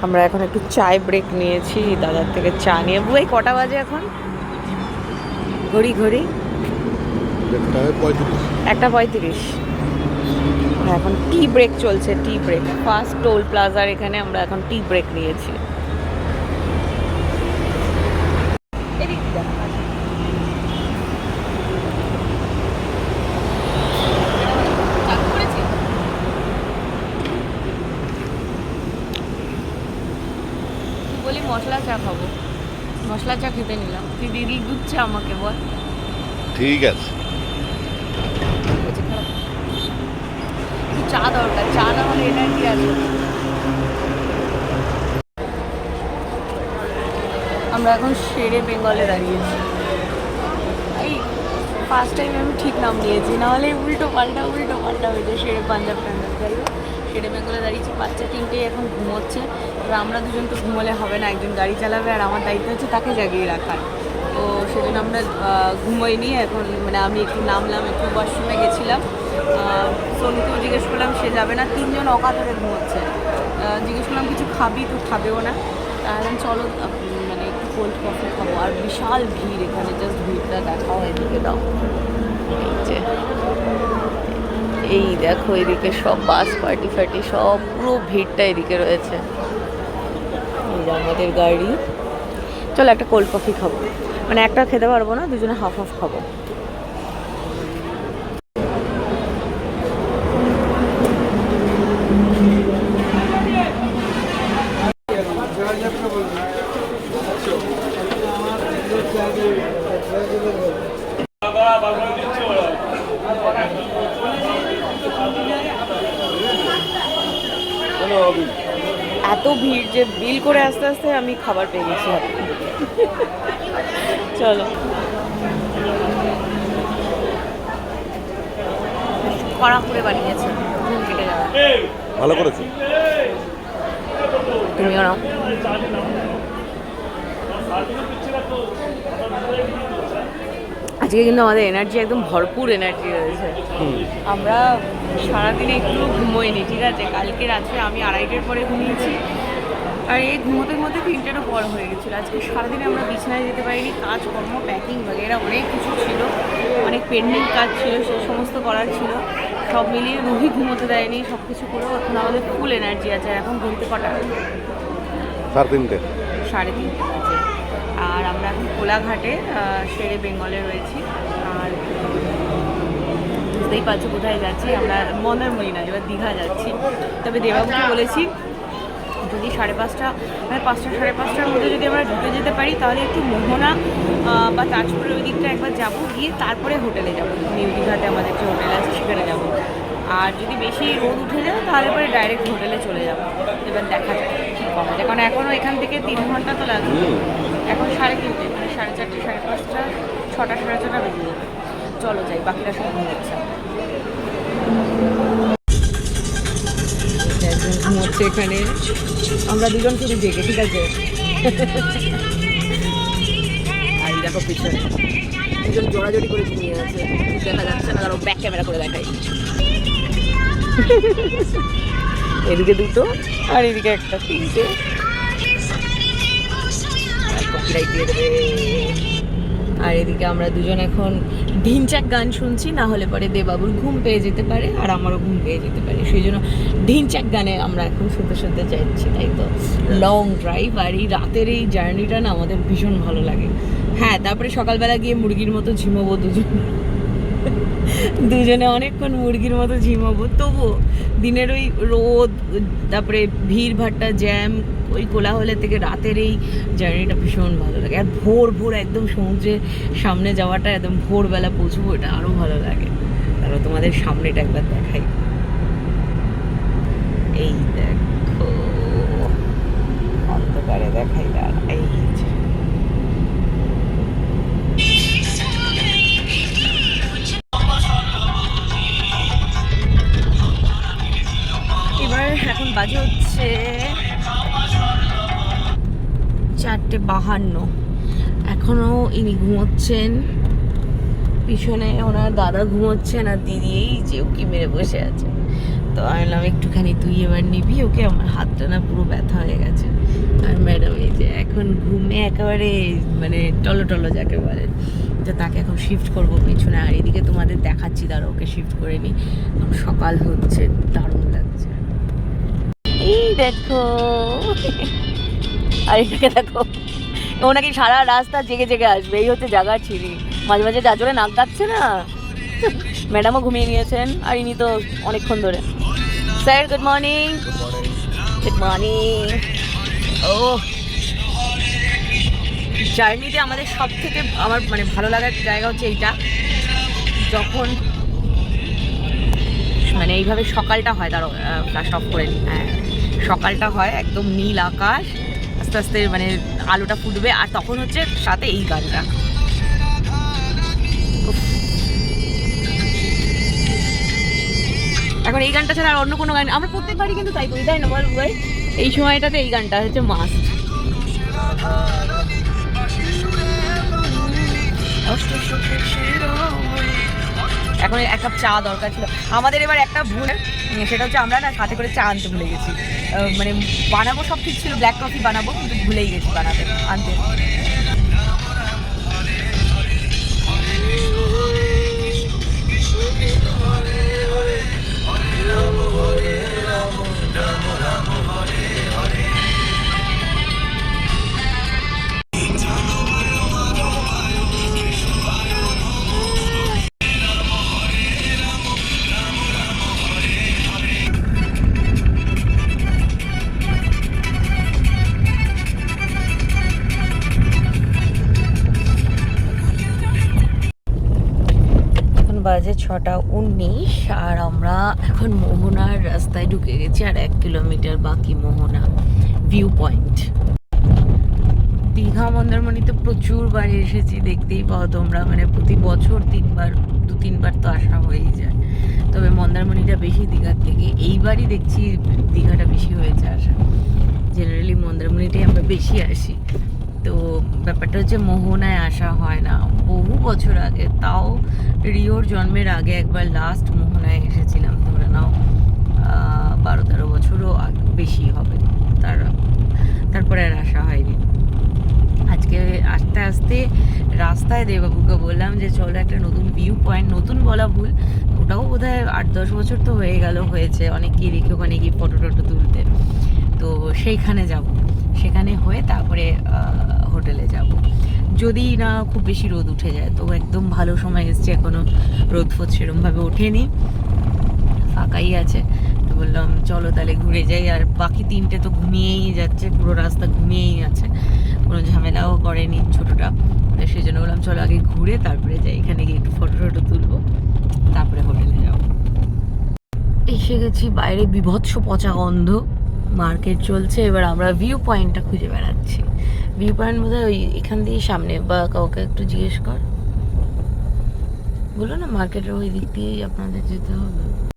আমরা এখন একটু চায় ব্রেক নিয়েছি দাদার থেকে চা নিয়ে। বুয়াই কটা বাজে এখন? ঘড়ি ঘড়ি 1:35। এখন টি ব্রেক চলছে, টি ব্রেক। ফার্স্ট টোল প্লাজার এখানে আমরা এখন টি ব্রেক নিয়েছি। বলি মশলা চা খাবো, মশলা চা খেতে নিলাম। তুই দিদি দুধ চা আমাকে বল। ঠিক আছে, চা দরকার, চা না হলে এনার্জি আসবে। আমরা এখন শেরে বেঙ্গলে দাঁড়িয়েছি। এই ফার্স্ট টাইম আমি ঠিক নাম নিয়েছি, নাহলে উল্টো পাল্টা হয়ে যায়। শেরে পাঞ্জাব টাঞ্জাব, যাই হোক শেরে বেঙ্গলে দাঁড়িয়েছি। বাচ্চা তিনটেই এখন ঘুমোচ্ছে। এবার আমরা দুজন তো ঘুমোলে হবে না, একজন গাড়ি চালাবে আর আমার দায়িত্ব হচ্ছে তাকে জাগিয়ে রাখার। তো সেজন্য আমরা ঘুমোইনি এখন। মানে আমি একটু নামলাম, একটু ওয়াশরুমে গেছিলাম। সোনুকেও জিজ্ঞেস করলাম, সে যাবে না। তিনজন অকাতরে ঘুমোচ্ছে। জিজ্ঞেস করলাম কিছু খাবি, তো খাবেও না। তাহলে চলো মানে একটু কোল্ড কফি খাবো। আর বিশাল ভিড় এখানে, জাস্ট ভিড়টা দেখাও, এদিকে দাও। এই যে এই দেখো, এদিকে সব বাস পার্টি ফার্টি সব, পুরো ভিড়টা এদিকে রয়েছে। এই যে আমাদের গাড়ি। চলো একটা কোল্ড কফি খাবো, মানে একটা খেতে পারবো না, দুজনে হাফ হাফ খাবো। এত ভিড় যে বিল করে আস্তে আস্তে আমি খাবার পেয়ে গেছি হাতে। চলো, কড়া করে বানিয়েছে, ঘুম কেটে যাওয়া। ভালো করেছে। তুমিও নাও। আজকে কিন্তু আমাদের এনার্জি একদম ভরপুর এনার্জি রয়েছে। আমরা সারাদিনে একটু ঘুমোইনি, ঠিক আছে? কালকে রাত্রে আমি 2:30টার পরে ঘুমিয়েছি, আর এই ঘুমোতে ঘুমোতে 3টেরও পর হয়ে গেছিলো। আজকে সারাদিনে আমরা বিছানায় যেতে পারিনি। কাজকর্ম, প্যাকিং বগেরা অনেক কিছু ছিল, অনেক পেন্ডিং কাজ ছিল, সে সমস্ত করার ছিল। সব মিলিয়ে রুহি ঘুমোতে দেয়নি, সব কিছু করেও এখন আমাদের ফুল এনার্জি আছে। এখন ঘুমতে কটা? 3:30। 3:30 বাজে। আর আমরা এখন কোলাঘাটে শেরে বেঙ্গলে রয়েছি। আর বুঝতেই পারছো কোথায় যাচ্ছি আমরা। মন্দারমণি না, এবার দীঘা যাচ্ছি। তবে দেবাবুকে বলেছি যদি 5:30 মানে 5টা 5:30টার মধ্যে যদি আমরা ঢুকে যেতে পারি, তাহলে একটু মোহনা বা তাজপুরের ওই দিকটা একবার যাবো, গিয়ে তারপরে হোটেলে যাবো। নিউ দীঘাতে আমাদের যে হোটেল আছে সেখানে যাবো। আর যদি বেশি রোদ উঠে যায় তাহলে পরে ডাইরেক্ট হোটেলে চলে যাবো। এবার দেখা যাক কী করা যায়, কারণ এখনও এখান থেকে 3 ঘন্টা তো লাগবে। এখন 3:30, মানে 4:30, 5:30, 6টা 6:30 বেজে যাবে। চলো যাই, বাকিটা সব ঘুমোচ্ছে। একজন ঘুমোচ্ছে এখানে, আমরা দুজন শুধু জেগে, ঠিক আছে? আর দেখো পিছনে দুজন জোড়াজোড়ি করে ঘুমিয়ে আছে, দেখা যাচ্ছে না, কারণ ব্যাক ক্যামেরা করে দেখাই। এদিকে দুটো আর এদিকে একটা, 3টে। কপিরাইট দিয়ে দেবে। আর এদিকে আমরা দুজন এখন ঢিনচাক গান শুনছি, না হলে পরে দেবাবুর ঘুম পেয়ে যেতে পারে আর আমারও ঘুম পেয়ে যেতে পারে। সেই জন্য ঢিনচাক গানে আমরা এখন শুনতে শুনতে যাচ্ছি, তাই তো। লং ড্রাইভ, আর এই রাতের এই জার্নিটা না আমাদের ভীষণ ভালো লাগে। হ্যাঁ, তারপরে সকালবেলা গিয়ে মুরগির মতো ঝিমোবো দুজনে অনেকক্ষণ মুরগির মতো ঝিমাবো। তবুও দিনের ওই রোদ, তারপরে ভিড় ভাট্টা, জ্যাম, ওই কোলাহলের থেকে রাতের এই জার্নিটা ভীষণ ভালো লাগে। আর ভোর ভোর একদম সমুদ্রের সামনে যাওয়াটা, একদম ভোরবেলা পৌঁছবো, এটা আরও ভালো লাগে। তারপর তোমাদের সামনেটা একবার দেখাই। এই দেখো, অন্ধকারে দেখাই, এই এখন বাজে হচ্ছে 4:52। এখনও ইনি ঘুমোচ্ছেন, পিছনে ওনার দাদা ঘুমোচ্ছেন, আর দিদি এই যে উকি মেরে বসে আছে। তো আমি বললাম একটুখানি তুই এবার নিবি ওকে, আমার হাতটা না পুরো ব্যথা হয়ে গেছে। এখন ঘুমে একেবারে মানে টলো টলো যাকে বলে, তো তাকে এখন শিফট করবো পিছনে। আর এদিকে তোমাদের দেখাচ্ছি, দাঁড়া ওকে শিফট করে নিই। এখন সকাল হচ্ছে, দারুণ লাগছে। এই দেখো, আর এটাকে দেখো, ও নাকি সারা রাস্তা জেগে জেগে আসবে, এই হচ্ছে জাগার ছিরি। মাঝে মাঝে যা জোরে নাক ডাকছে না, ম্যাডামও ঘুমিয়ে নিয়েছেন আর ইনি তো অনেকক্ষণ ধরে। Sir good morning. Good morning. ও জার্নিতে আমাদের সব থেকে আমার মানে ভালো লাগার জায়গা হচ্ছে এইটা, যখন মানে এইভাবে সকালটা হয়, তার ফ্ল্যাশ অফ করে নিই। হ্যাঁ, সকালটা হয়, একদম নীল আকাশ, আস্তে আস্তে মানে আলোটা ফুটবে, আর তখন হচ্ছে সাথে এই গানটা। এখন এই গানটা ছাড়া আর অন্য কোনো গান আমরা প্রত্যেকবারই কিন্তু তাই করি, তাই না বল ভাই? এই সময়টাতে এই গানটা হচ্ছে মাস্ট। এখন এক কাপ চা দরকার ছিল আমাদের। এবার একটা ভুল, সেটা হচ্ছে আমরা না সাথে করে চা আনতে ভুলে গেছি। মানে বানাবো সব ঠিক ছিল, ব্ল্যাক কফি বানাবো, কিন্তু ভুলেই গেছি বানাতে আনতে। বাজে 6:19 আর আমরা এখন মোহনার রাস্তায় ঢুকে গেছি। আর 1 কিলোমিটার বাকি মোহনা ভিউ পয়েন্ট। দীঘা মন্দারমণিতে প্রচুর বারে এসেছি, দেখতেই পাও তোমরা, মানে প্রতি বছর 2-3 বার তো আসা হয়েই যায়। তবে মন্দারমণিটা বেশি দীঘার থেকে, এইবারই দেখছি দীঘাটা বেশি হয়েছে আসা। জেনারেলি মন্দারমণিটাই আমরা বেশি আসি। তো ব্যাপারটা হচ্ছে মোহনায় আসা হয় না বহু বছর আগে, তাও রিওর জন্মের আগে একবার লাস্ট মোহনায় এসেছিলাম, ধরে নাও 12-13 বছরও বেশি হবে। তারপরে আর আসা হয়নি। আজকে আস্তে আস্তে রাস্তায় দেবাবুকে বললাম যে চলো একটা নতুন ভিউ পয়েন্ট, নতুন বলা ভুল, ওটাও বোধ হয় 8-10 বছর তো হয়েছে, অনেকেই রেখে ওখানে গিয়ে ফটো তুলতে। তো সেইখানে যাব, সেখানে হয়ে তারপরে হোটেলে যাব, যদি না খুব বেশি রোদ উঠে যায়। তো একদম ভালো সময় এসছে, এখনও রোদ ফোদ সেরমভাবে ওঠেনি, ফাঁকাই আছে। তো বললাম চলো তাহলে ঘুরে যাই। আর বাকি 3টে তো ঘুমিয়েই যাচ্ছে, পুরো রাস্তা ঘুমিয়েই আছে, কোনো ঝামেলাও করেনি ছোটোটা। সেই জন্য বললাম চলো আগে ঘুরে তারপরে যাই, এখানে গিয়ে একটু ফটো তুলবো, তারপরে হোটেলে যাবো। এসে গেছি, বাইরে বিভৎস পচা গন্ধ, মার্কেট চলছে। এবার আমরা ভিউ পয়েন্টটা খুঁজে বেড়াচ্ছি। ভিউ পয়েন্ট বোধহয় ওই এখান দিয়ে সামনে, বা কাউকে একটু জিজ্ঞেস কর, বলো না মার্কেটের ওই দিক দিয়েই আপনাদের যেতে হবে।